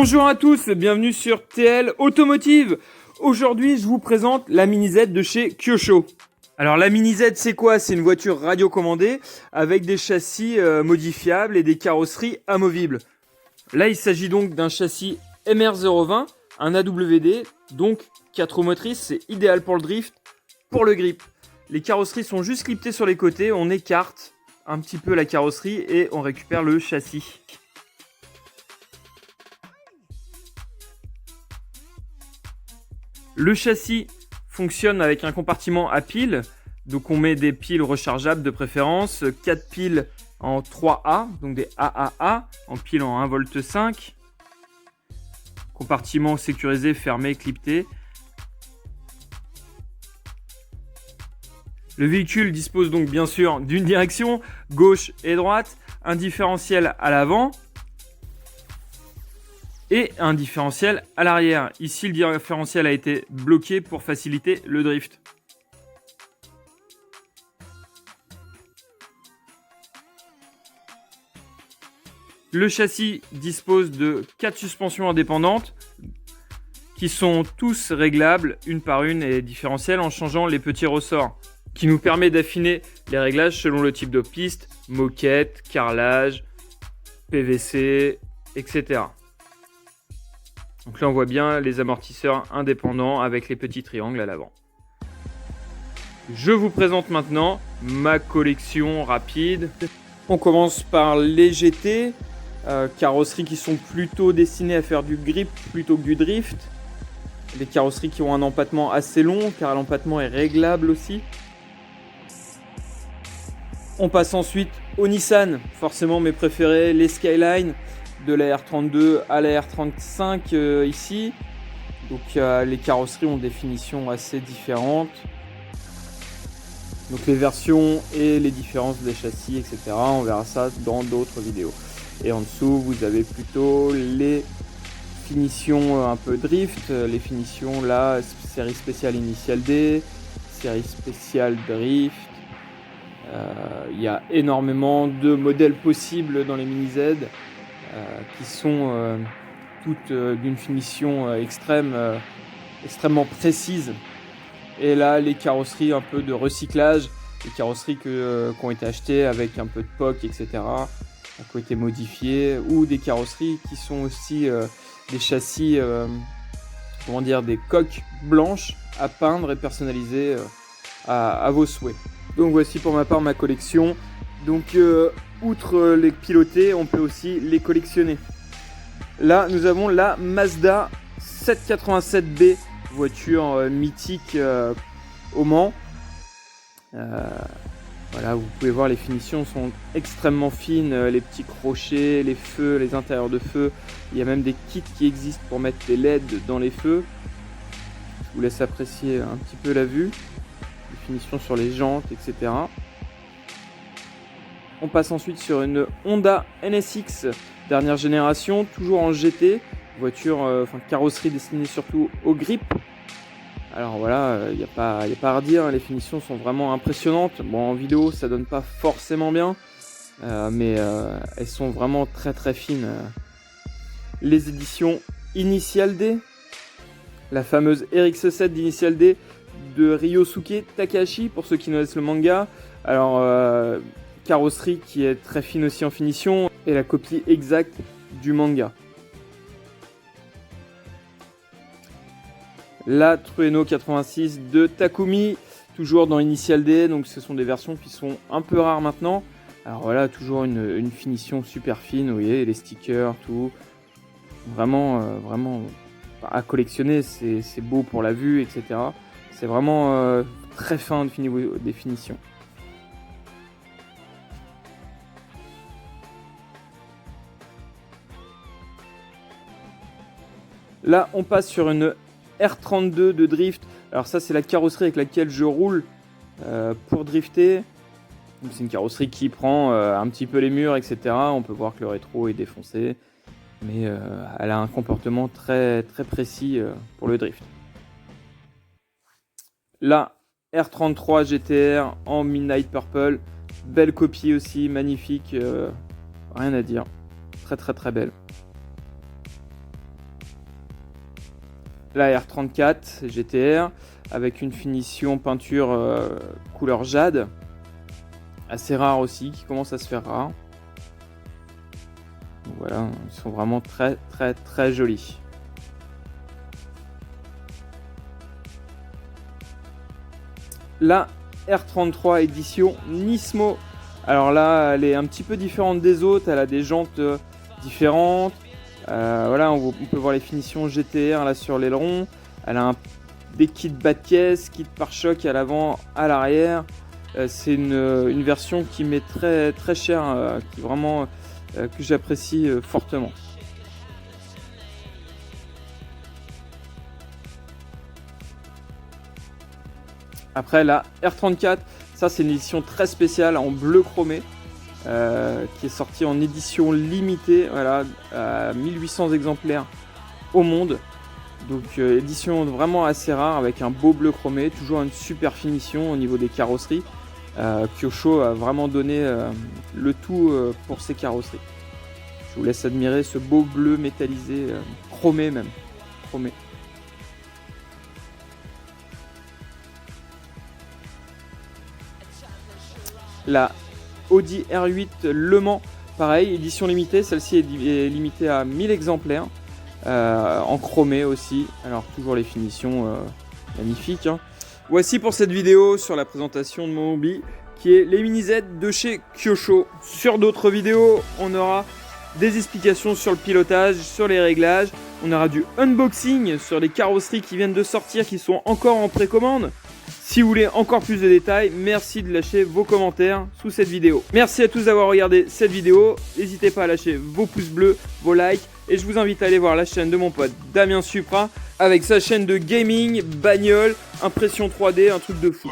Bonjour à tous, bienvenue sur TL Automotive. Aujourd'hui, je vous présente la Mini Z de chez Kyosho. Alors la Mini Z, c'est quoi? C'est une voiture radiocommandée avec des châssis modifiables et des carrosseries amovibles. Là, il s'agit donc d'un châssis MR020, un AWD, donc 4 roues motrices, c'est idéal pour le drift, pour le grip. Les carrosseries sont juste cliptées sur les côtés, on écarte un petit peu la carrosserie et on récupère le châssis. Le châssis fonctionne avec un compartiment à piles, donc on met des piles rechargeables de préférence, 4 piles en 3A, donc des AAA, en piles en 1,5 V. Compartiment sécurisé, fermé, clipté. Le véhicule dispose donc bien sûr d'une direction, gauche et droite, un différentiel à l'avant et un différentiel à l'arrière. Ici, le différentiel a été bloqué pour faciliter le drift. Le châssis dispose de 4 suspensions indépendantes qui sont tous réglables une par une et différentielles en changeant les petits ressorts, qui nous permet d'affiner les réglages selon le type de piste, moquette, carrelage, PVC, etc. Donc là on voit bien les amortisseurs indépendants avec les petits triangles à l'avant. Je vous présente maintenant ma collection rapide. On commence par les GT, carrosseries qui sont plutôt destinées à faire du grip plutôt que du drift. Des carrosseries qui ont un empattement assez long car l'empattement est réglable aussi. On passe ensuite au Nissan, forcément mes préférés, les Skyline, de la R32 à la R35 ici. Donc les carrosseries ont des finitions assez différentes. Donc les versions et les différences des châssis, etc. On verra ça dans d'autres vidéos. Et en dessous, vous avez plutôt les finitions un peu drift. Les finitions là, série spéciale Initial D, série spéciale drift. Il y a énormément de modèles possibles dans les Mini Z qui sont toutes d'une finition extrêmement précise. Et là, les carrosseries un peu de recyclage, les carrosseries qui ont été achetées avec un peu de POC, etc., qui ont été modifiées, ou des carrosseries qui sont aussi des châssis, des coques blanches à peindre et personnaliser à vos souhaits. Donc voici pour ma part ma collection. Donc outre les piloter, on peut aussi les collectionner. Là nous avons la Mazda 787B, voiture mythique au Mans. Voilà, vous pouvez voir les finitions sont extrêmement fines, les petits crochets, les feux, les intérieurs de feu. Il y a même des kits qui existent pour mettre les LED dans les feux. Je vous laisse apprécier un petit peu la vue. Finition sur les jantes, etc. On passe ensuite sur une Honda NSX dernière génération, toujours en GT, voiture, carrosserie destinée surtout au grip. Alors voilà, il n'y a pas à redire, les finitions sont vraiment impressionnantes. Bon, en vidéo ça donne pas forcément bien, mais elles sont vraiment très très fines. Les éditions Initial D, la fameuse RX7 d'Initial D de Ryosuke Takahashi pour ceux qui connaissent le manga. Alors carrosserie qui est très fine aussi en finition et la copie exacte du manga. La Trueno 86 de Takumi, toujours dans Initial D, donc ce sont des versions qui sont un peu rares maintenant. Alors voilà, toujours une finition super fine, vous voyez, les stickers, tout. Vraiment à collectionner, c'est beau pour la vue, etc. C'est vraiment très fin de niveau des finitions. Là, on passe sur une R32 de drift. Alors ça, c'est la carrosserie avec laquelle je roule pour drifter. C'est une carrosserie qui prend un petit peu les murs, etc. On peut voir que le rétro est défoncé. Mais elle a un comportement très, très précis pour le drift. La R33 GTR en Midnight Purple, belle copie aussi, magnifique, rien à dire, très très très belle. la R34 GTR avec une finition peinture couleur jade, assez rare aussi, qui commence à se faire rare. Donc voilà, ils sont vraiment très très très jolis. La R33 édition Nismo. Alors là, elle est un petit peu différente des autres, elle a des jantes différentes. Voilà, on peut voir les finitions GTR là sur l'aileron. Elle a des kits bas de caisse, kit pare-choc à l'avant, à l'arrière. C'est une version qui m'est très très chère, qui vraiment que j'apprécie fortement. Après la R34, ça c'est une édition très spéciale en bleu chromé, qui est sortie en édition limitée, voilà, à 1800 exemplaires au monde. Donc édition vraiment assez rare avec un beau bleu chromé, toujours une super finition au niveau des carrosseries. Kyosho a vraiment donné le tout pour ses carrosseries. Je vous laisse admirer ce beau bleu métallisé, chromé même. Chromé. La Audi R8 Le Mans, pareil, édition limitée. Celle-ci est limitée à 1000 exemplaires. En chromé aussi. Alors toujours les finitions magnifiques, hein. Voici pour cette vidéo sur la présentation de mon hobby qui est les mini Z de chez Kyosho. Sur d'autres vidéos, on aura des explications sur le pilotage, sur les réglages. On aura du unboxing sur les carrosseries qui viennent de sortir, qui sont encore en précommande. Si vous voulez encore plus de détails, merci de lâcher vos commentaires sous cette vidéo. Merci à tous d'avoir regardé cette vidéo. N'hésitez pas à lâcher vos pouces bleus, vos likes. Et je vous invite à aller voir la chaîne de mon pote Damien Supra avec sa chaîne de gaming, bagnole, impression 3D, un truc de fou.